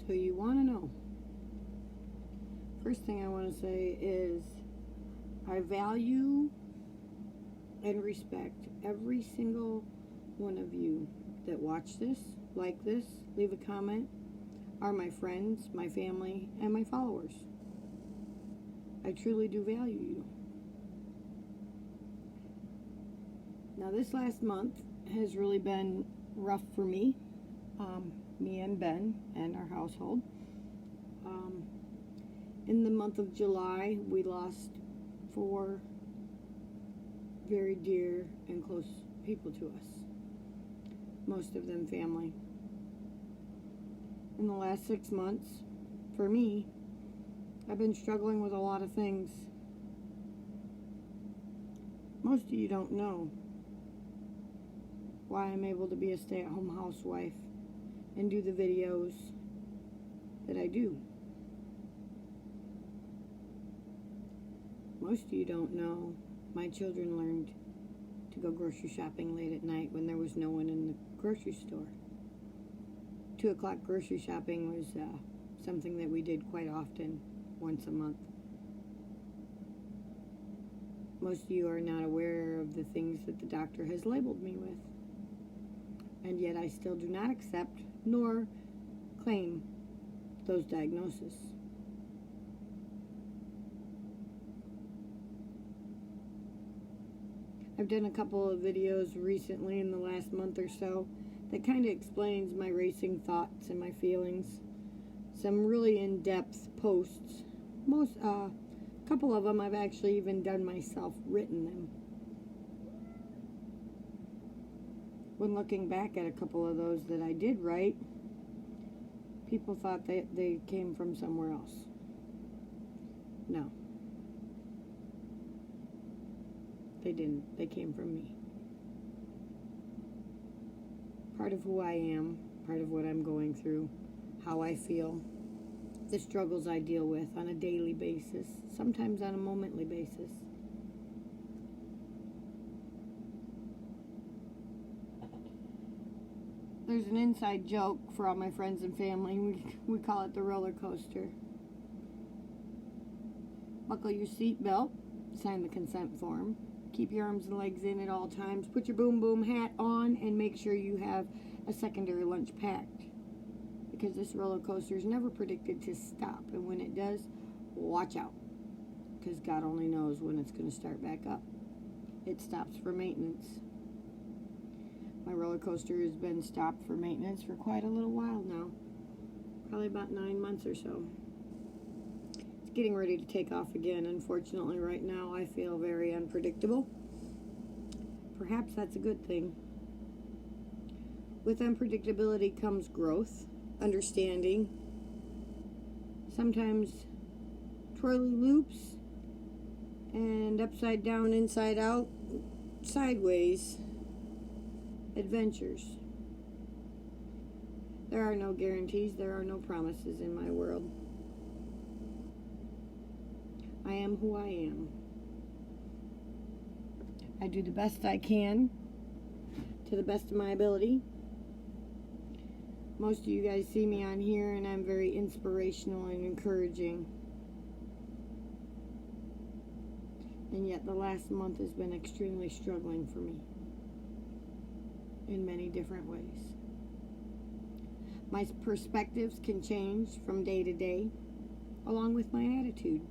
So you want to know. First thing I want to say is I value and respect every single one of you that watch this, like this, leave a comment, are my friends, my family, and my followers. I truly do value you. Now this last month has really been rough for me, me and Ben and our household. In the month of July, we lost 4 very dear and close people to us, most of them family. In the last 6 months, for me, I've been struggling with a lot of things. Most of you don't know why I'm able to be a stay-at-home housewife and do the videos that I do. Most of you don't know my children learned to go grocery shopping late at night when there was no one in the grocery store. 2 o'clock grocery shopping was something that we did quite often, once a month. Most of you are not aware of the things that the doctor has labeled me with. And yet I still do not accept nor claim those diagnoses. I've done a couple of videos recently in the last month or so that kind of explains my racing thoughts and my feelings. Some really in-depth posts. A couple of them I've actually even done myself, written them. When looking back at a couple of those that I did write, people thought that they came from somewhere else. No. They didn't. They came from me. Part of who I am, part of what I'm going through, how I feel, the struggles I deal with on a daily basis, sometimes on a momently basis. There's an inside joke for all my friends and family. We call it the roller coaster. Buckle your seatbelt, sign the consent form, keep your arms and legs in at all times, put your boom boom hat on, and make sure you have a secondary lunch packed. Because this roller coaster is never predicted to stop, and when it does, watch out. Because God only knows when it's going to start back up. It stops for maintenance. My roller coaster has been stopped for maintenance for quite a little while now. Probably about 9 months or so. It's getting ready to take off again. Unfortunately, right now I feel very unpredictable. Perhaps that's a good thing. With unpredictability comes growth, understanding, sometimes twirly loops, and upside down, inside out, sideways adventures. There are no guarantees, there are no promises in my world. I am who I am. I do the best I can, to the best of my ability. Most of you guys see me on here and I'm very inspirational and encouraging. And yet the last month has been extremely struggling for me in many different ways. My perspectives can change from day to day, along with my attitude.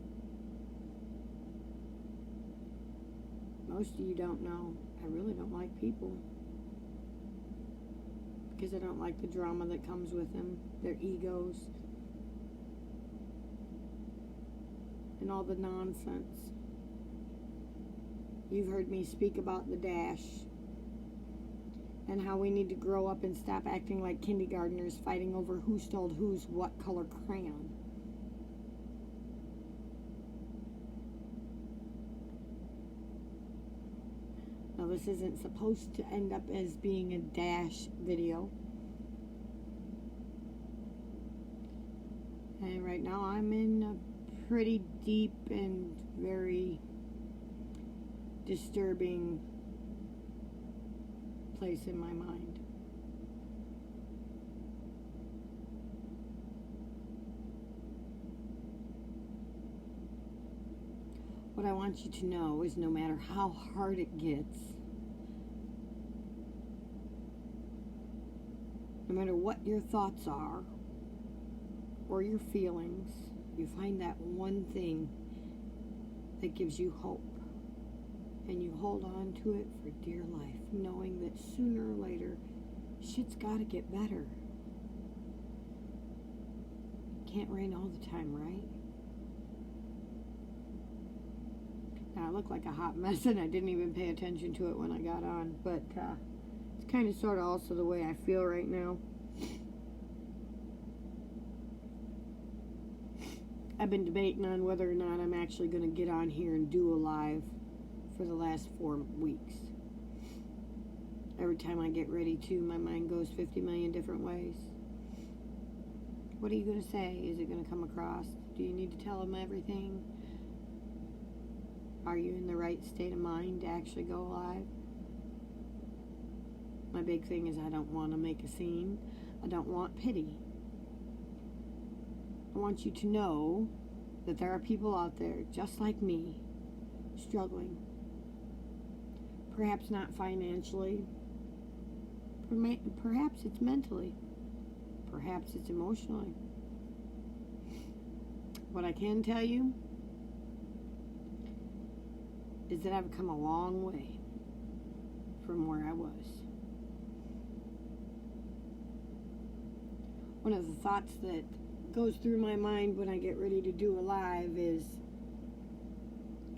Most of you don't know, I really don't like people. Because I don't like the drama that comes with them, their egos, and all the nonsense. You've heard me speak about the dash and how we need to grow up and stop acting like kindergartners fighting over who stole whose what color crayon. Now this isn't supposed to end up as being a dash video. And right now I'm in a pretty deep and very disturbing place in my mind. What I want you to know is no matter how hard it gets, no matter what your thoughts are or your feelings, you find that one thing that gives you hope. And you hold on to it for dear life, knowing that sooner or later, shit's gotta get better. Can't rain all the time, right? Now, I look like a hot mess, and I didn't even pay attention to it when I got on, but it's kind of sort of also the way I feel right now. I've been debating on whether or not I'm actually going to get on here and do a live for the last 4 weeks. Every time I get ready to, my mind goes 50 million different ways. What are you going to say? Is it going to come across? Do you need to tell them everything? Are you in the right state of mind to actually go live? My big thing is I don't want to make a scene. I don't want pity. I want you to know that there are people out there just like me struggling. Perhaps not financially. Perhaps it's mentally. Perhaps it's emotionally. What I can tell you is that I've come a long way from where I was. One of the thoughts that goes through my mind when I get ready to do a live is,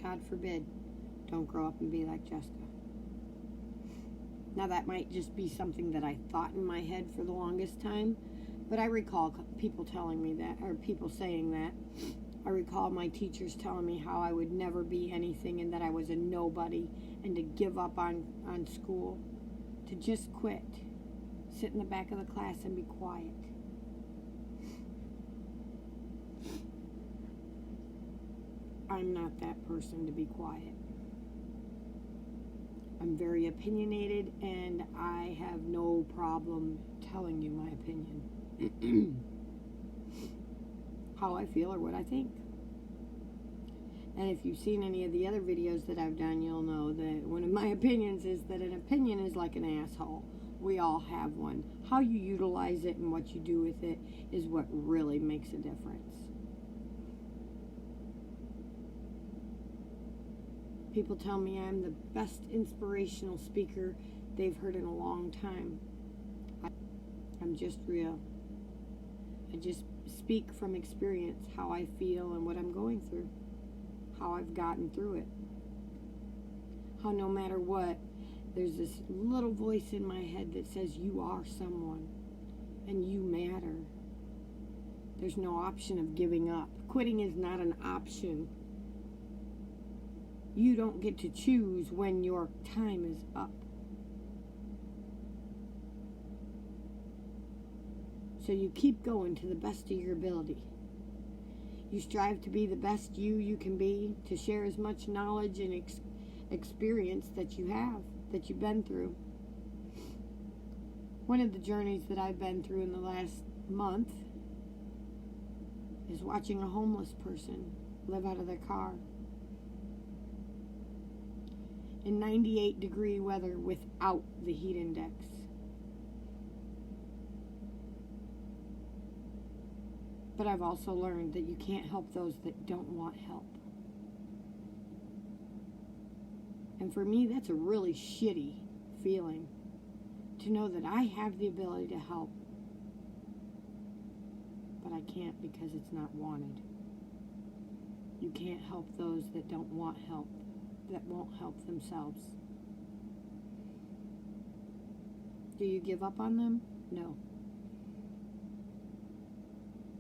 God forbid, don't grow up and be like Jessica. Now that might just be something that I thought in my head for the longest time, but I recall people telling me that, or people saying that. I recall my teachers telling me how I would never be anything and that I was a nobody and to give up on school, to just quit, sit in the back of the class and be quiet. I'm not that person to be quiet. I'm very opinionated, and I have no problem telling you my opinion. How I feel or what I think. And if you've seen any of the other videos that I've done, you'll know that one of my opinions is that an opinion is like an asshole. We all have one. How you utilize it and what you do with it is what really makes a difference. People tell me I'm the best inspirational speaker they've heard in a long time. I'm just real. I just speak from experience, how I feel and what I'm going through, how I've gotten through it. How no matter what, there's this little voice in my head that says you are someone and you matter. There's no option of giving up. Quitting is not an option. You don't get to choose when your time is up. So you keep going to the best of your ability. You strive to be the best you can be, to share as much knowledge and experience that you have, that you've been through. One of the journeys that I've been through in the last month is watching a homeless person live out of their car in 98-degree weather without the heat index. But I've also learned that you can't help those that don't want help. And for me, that's a really shitty feeling, to know that I have the ability to help, but I can't because it's not wanted. You can't help those that don't want help, that won't help themselves. Do you give up on them? No.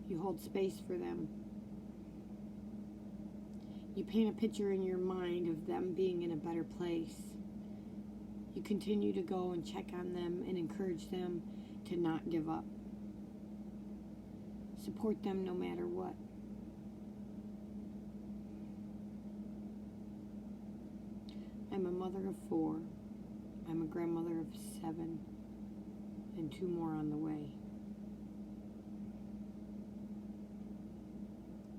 You hold space for them. You paint a picture in your mind of them being in a better place. You continue to go and check on them and encourage them to not give up. Support them no matter what. I'm a mother of 4. I'm a grandmother of 7. And 2 more on the way.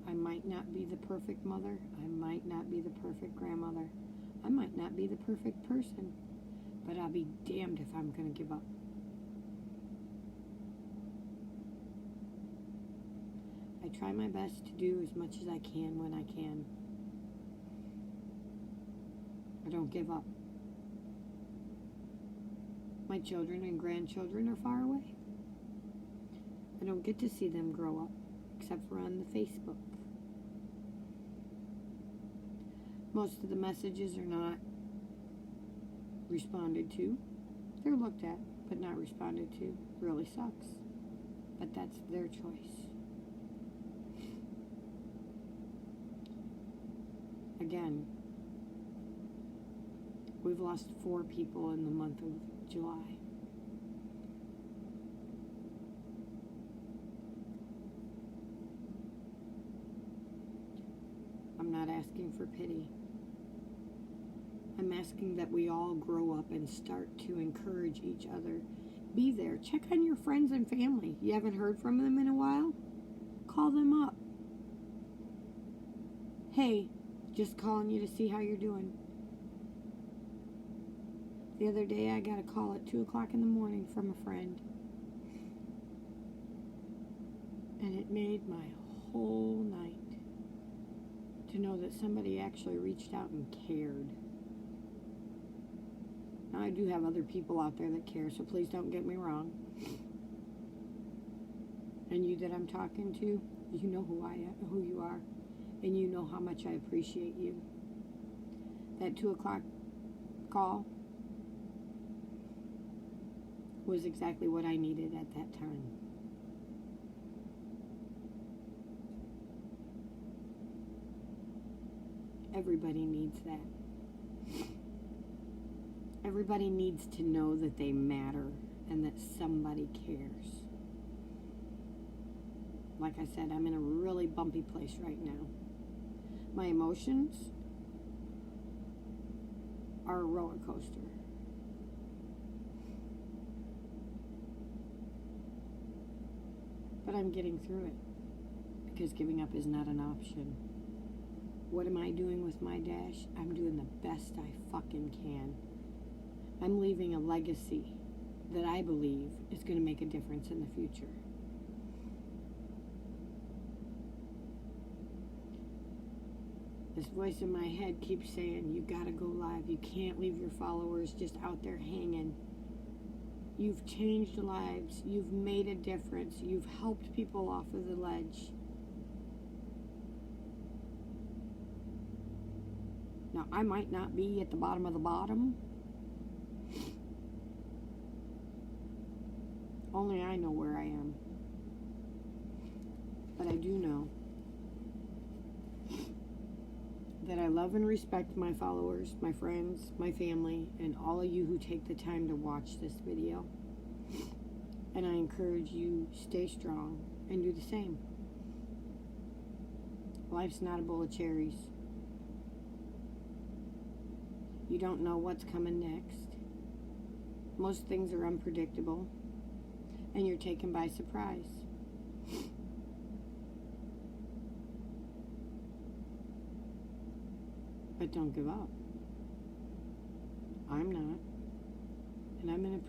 I might might not be the perfect mother. I might not be the perfect grandmother. I might not be the perfect person. But I'll be damned if I'm going to give up. I try my best to do as much as I can when I can. I don't give up. My children and grandchildren are far away. I don't get to see them grow up, except for on the Facebook. Most of the messages are not responded to. They're looked at, but not responded to. Really sucks. But that's their choice. Again, we've lost 4 people in the month of July. I'm not asking for pity. I'm asking that we all grow up and start to encourage each other. Be there. Check on your friends and family. You haven't heard from them in a while? Call them up. Hey, just calling you to see how you're doing. The other day I got a call at 2 o'clock in the morning from a friend. And it made my whole night to know that somebody actually reached out and cared. Now, I do have other people out there that care, so please don't get me wrong. And you that I'm talking to, you know who I am, who you are, and you know how much I appreciate you. That 2 o'clock call was exactly what I needed at that time. Everybody needs that. Everybody needs to know that they matter and that somebody cares. Like I said, I'm in a really bumpy place right now. My emotions are a roller coaster. But I'm getting through it because giving up is not an option. What am I doing with my dash? I'm doing the best I fucking can. I'm leaving a legacy that I believe is going to make a difference in the future. This voice in my head keeps saying, you gotta go live. You can't leave your followers just out there hanging. You've changed lives. You've made a difference. You've helped people off of the ledge. Now, I might not be at the bottom of the bottom. Only I know where I am. But I do know that I love and respect my followers, my friends, my family, and all of you who take the time to watch this video. And I encourage you, stay strong and do the same. Life's not a bowl of cherries. You don't know what's coming next. Most things are unpredictable, and you're taken by surprise. But don't give up. I'm not. And I'm in a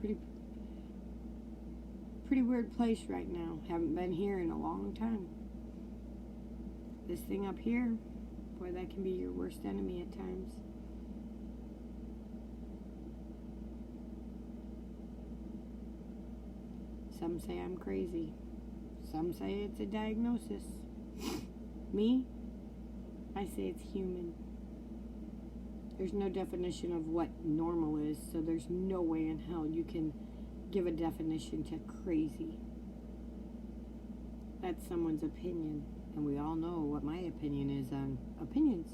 pretty weird place right now. Haven't been here in a long time. This thing up here, boy, that can be your worst enemy at times. Some say I'm crazy. Some say it's a diagnosis. Me, I say it's human. There's no definition of what normal is, so there's no way in hell you can give a definition to crazy. That's someone's opinion, and we all know what my opinion is on opinions.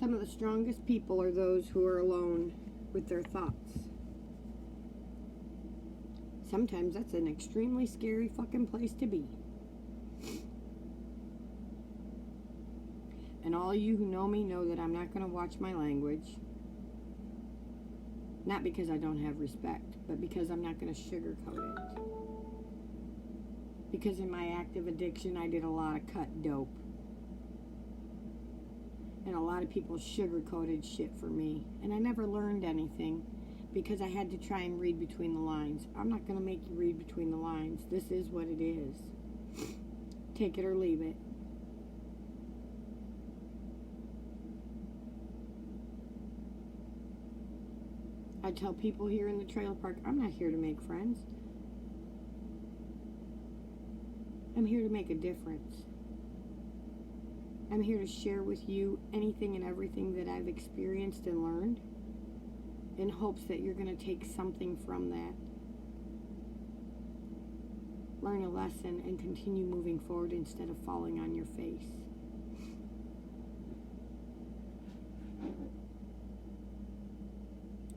Some of the strongest people are those who are alone with their thoughts. Sometimes that's an extremely scary fucking place to be. And all you who know me know that I'm not going to watch my language. Not because I don't have respect, but because I'm not going to sugarcoat it. Because in my active addiction, I did a lot of cut dope. And a lot of people sugarcoated shit for me. And I never learned anything because I had to try and read between the lines. I'm not going to make you read between the lines. This is what it is. Take it or leave it. I tell people here in the trailer park, I'm not here to make friends. I'm here to make a difference. I'm here to share with you anything and everything that I've experienced and learned in hopes that you're going to take something from that. Learn a lesson and continue moving forward instead of falling on your face.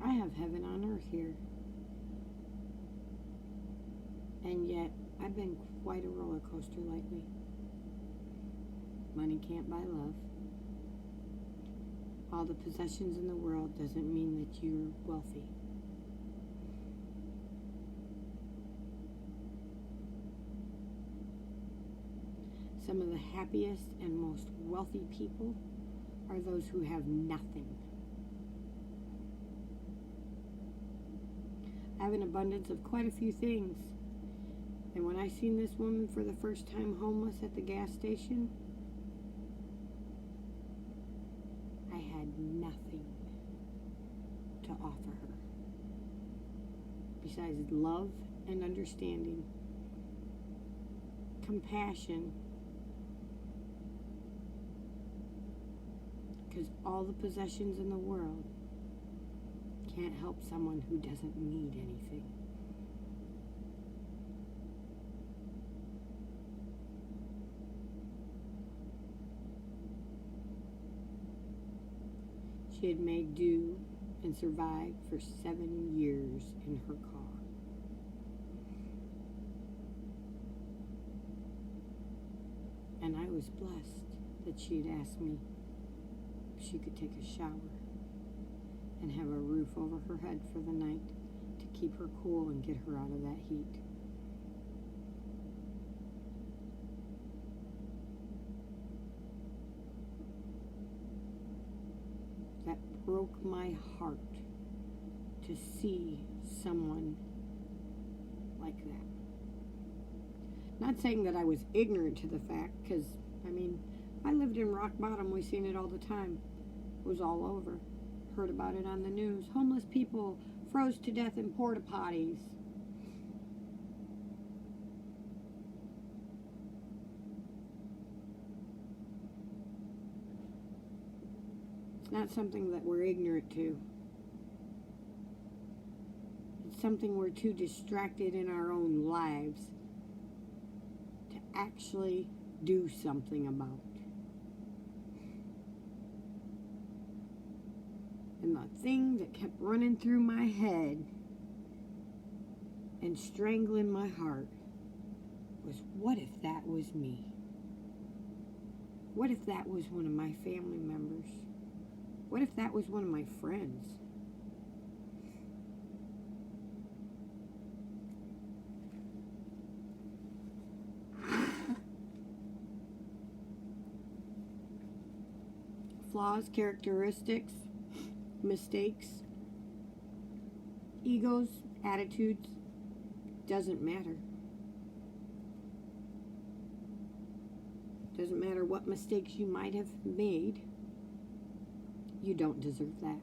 I have heaven on earth here. And yet, I've been quite a roller coaster lately. Money can't buy love. All the possessions in the world doesn't mean that you're wealthy. Some of the happiest and most wealthy people are those who have nothing. I have an abundance of quite a few things. And when I seen this woman for the first time homeless at the gas station, I had nothing to offer her besides love and understanding, compassion, because all the possessions in the world can't help someone who doesn't need anything. She had made do and survived for 7 years in her car. And I was blessed that she had asked me if she could take a shower and have a roof over her head for the night to keep her cool and get her out of that heat. That broke my heart to see someone like that. Not saying that I was ignorant to the fact, because, I lived in rock bottom. We seen it all the time. It was all over. Heard about it on the news. Homeless people froze to death in porta potties. It's not something that we're ignorant to. It's something we're too distracted in our own lives to actually do something about. And the thing that kept running through my head and strangling my heart was, what if that was me? What if that was one of my family members? What if that was one of my friends? Flaws, characteristics, mistakes, egos, attitudes, doesn't matter. Doesn't matter what mistakes you might have made. You don't deserve that.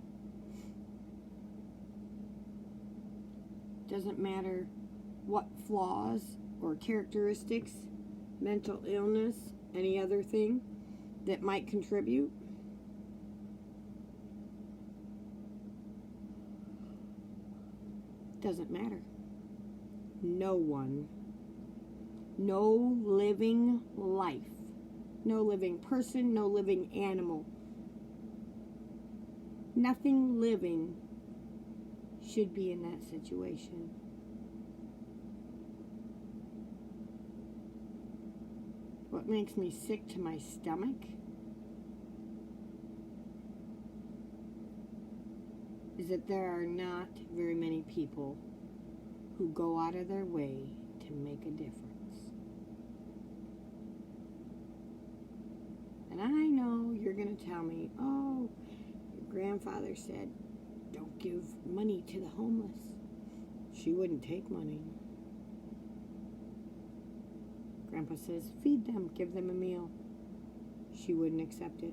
Doesn't matter what flaws or characteristics, mental illness, any other thing that might contribute. Doesn't matter. No one, no living life, no living person, no living animal, nothing living should be in that situation. What makes me sick to my stomach is that there are not very many people who go out of their way to make a difference. And I know you're going to tell me, oh, your grandfather said, don't give money to the homeless. She wouldn't take money. Grandpa says, feed them, give them a meal. She wouldn't accept it.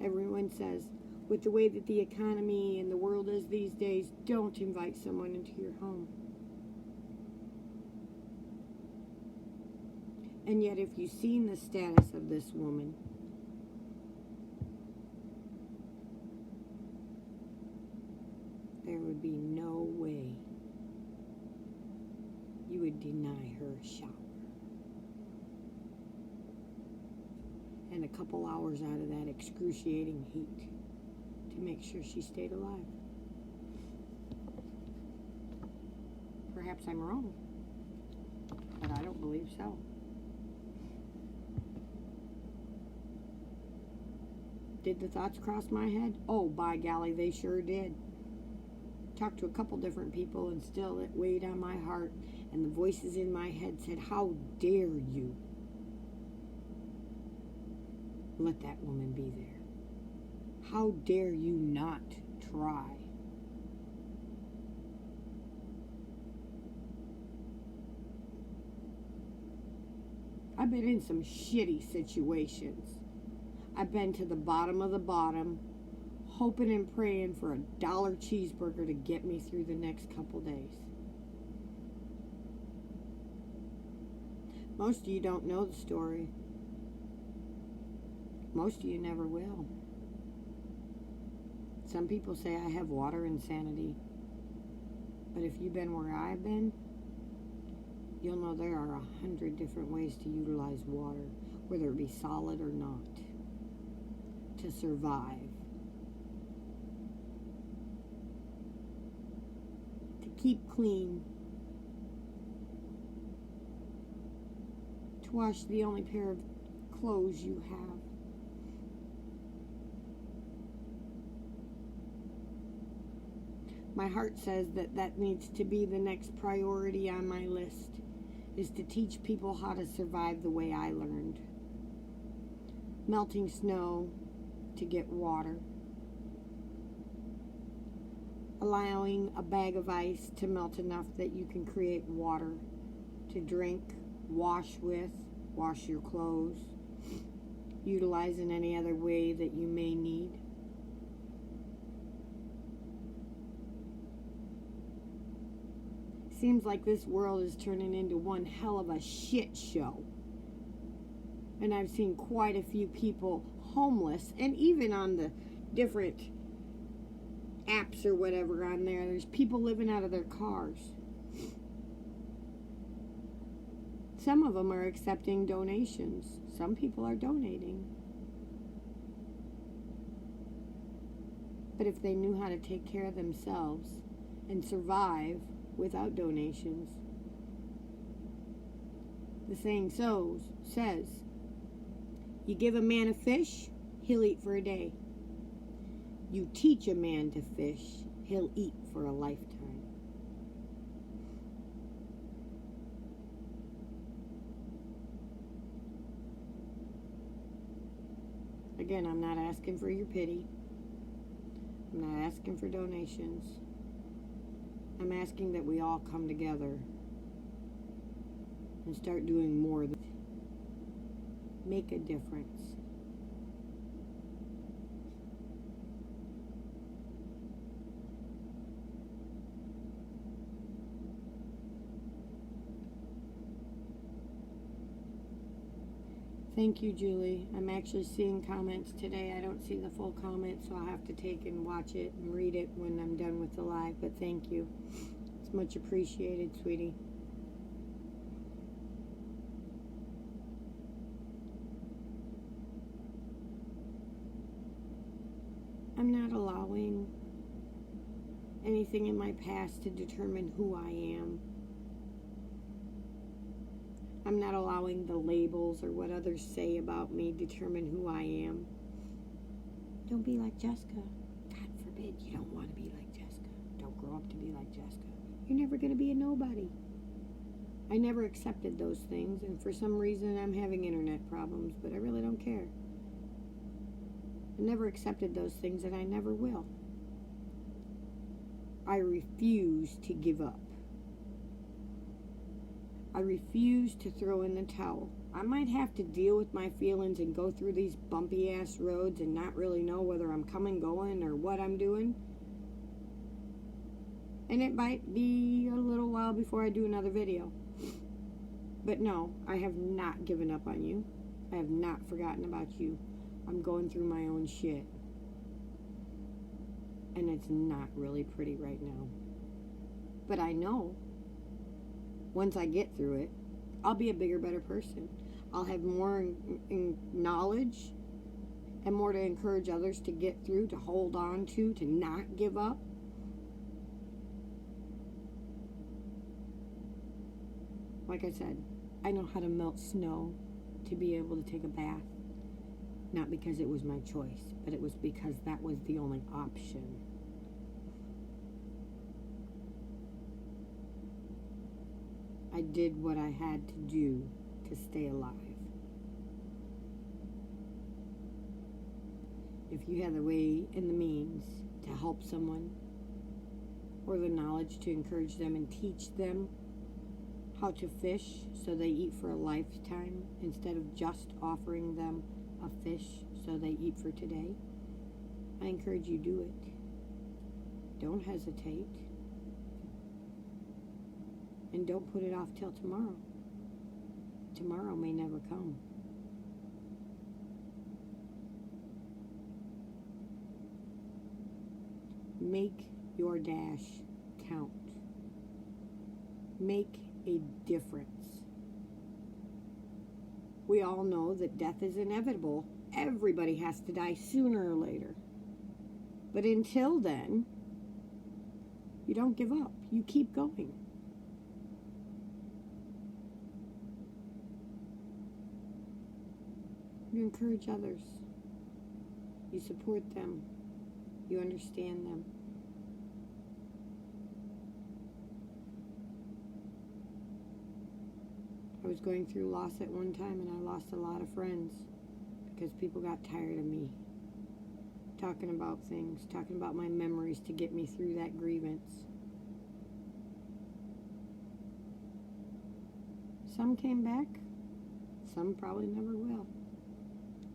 Everyone says, with the way that the economy and the world is these days, don't invite someone into your home. And yet, if you've seen the status of this woman, there would be no way you would deny her a shower. And a couple hours out of that excruciating heat to make sure she stayed alive. Perhaps I'm wrong, but I don't believe so. Did the thoughts cross my head? Oh, by golly, they sure did. Talked to a couple different people, and still it weighed on my heart, and the voices in my head said, how dare you let that woman be there? How dare you not try? I've been in some shitty situations. I've been to the bottom of the bottom, hoping and praying for $1 cheeseburger to get me through the next couple days. Most of you don't know the story. Most of you never will. Some people say I have water insanity. But if you've been where I've been, you'll know there are 100 different ways to utilize water, whether it be solid or not, to survive. To keep clean. To wash the only pair of clothes you have. My heart says that needs to be the next priority on my list, is to teach people how to survive the way I learned. Melting snow to get water. Allowing a bag of ice to melt enough that you can create water to drink, wash with, wash your clothes, utilize in any other way that you may need. Seems like this world is turning into one hell of a shit show. And I've seen quite a few people homeless, and even on the different apps or whatever on there, there's people living out of their cars. Some of them are accepting donations. Some people are donating. But if they knew how to take care of themselves and survive without donations, the saying says, you give a man a fish, he'll eat for a day. You teach a man to fish, he'll eat for a lifetime. Again, I'm not asking for your pity. I'm not asking for donations. I'm asking that we all come together and start doing more. Make a difference. Thank you, Julie. I'm actually seeing comments today. I don't see the full comment, so I'll have to take and watch it and read it when I'm done with the live, but thank you. It's much appreciated, sweetie. I'm not allowing anything in my past to determine who I am. I'm not allowing the labels or what others say about me determine who I am. Don't be like Jessica. God forbid you don't want to be like Jessica. Don't grow up to be like Jessica. You're never going to be a nobody. I never accepted those things, and for some reason I'm having internet problems, but I really don't care. I never accepted those things, and I never will. I refuse to give up. I refuse to throw in the towel. I might have to deal with my feelings and go through these bumpy ass roads and not really know whether I'm coming, going, or what I'm doing. And it might be a little while before I do another video. But no, I have not given up on you. I have not forgotten about you. I'm going through my own shit. And it's not really pretty right now. But I know once I get through it, I'll be a bigger, better person. I'll have more knowledge and more to encourage others to get through, to hold on to not give up. Like I said, I know how to melt snow to be able to take a bath. Not because it was my choice, but it was because that was the only option. I did what I had to do to stay alive. If you have the way and the means to help someone, or the knowledge to encourage them and teach them how to fish so they eat for a lifetime instead of just offering them a fish so they eat for today, I encourage you to do it. Don't hesitate. And don't put it off till tomorrow. Tomorrow may never come. Make your dash count. Make a difference. We all know that death is inevitable. Everybody has to die sooner or later. But until then, you don't give up. You keep going. You encourage others. You support them. You understand them. I was going through loss at one time, and I lost a lot of friends because people got tired of me talking about things, talking about my memories to get me through that grievance. Some came back. Some probably never will.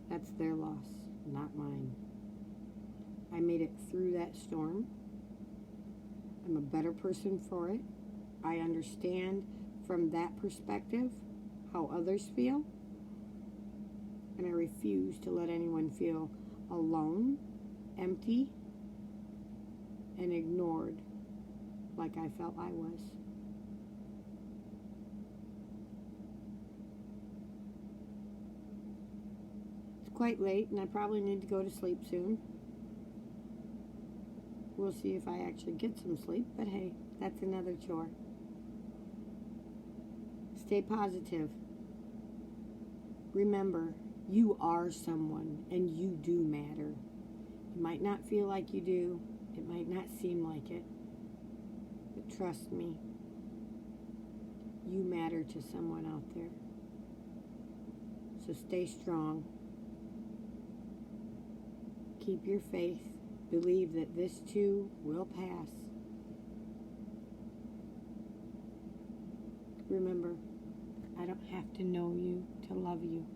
That's their loss, not mine. I made it through that storm. I'm a better person for it. I understand from that perspective how others feel. And I refuse to let anyone feel alone, empty, and ignored like I felt I was. Quite late, and I probably need to go to sleep soon. We'll see if I actually get some sleep, but hey, that's another chore. Stay positive. Remember, you are someone, and you do matter. It might not feel like you do. It might not seem like it. But trust me, you matter to someone out there. So stay strong. Keep your faith. Believe that this too will pass. Remember, I don't have to know you to love you.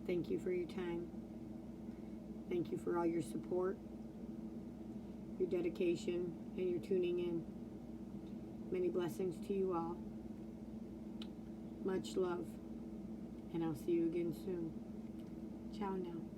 Thank you for your time. Thank you for all your support, your dedication, and your tuning in. Many blessings to you all. Much love, and I'll see you again soon. Ciao now.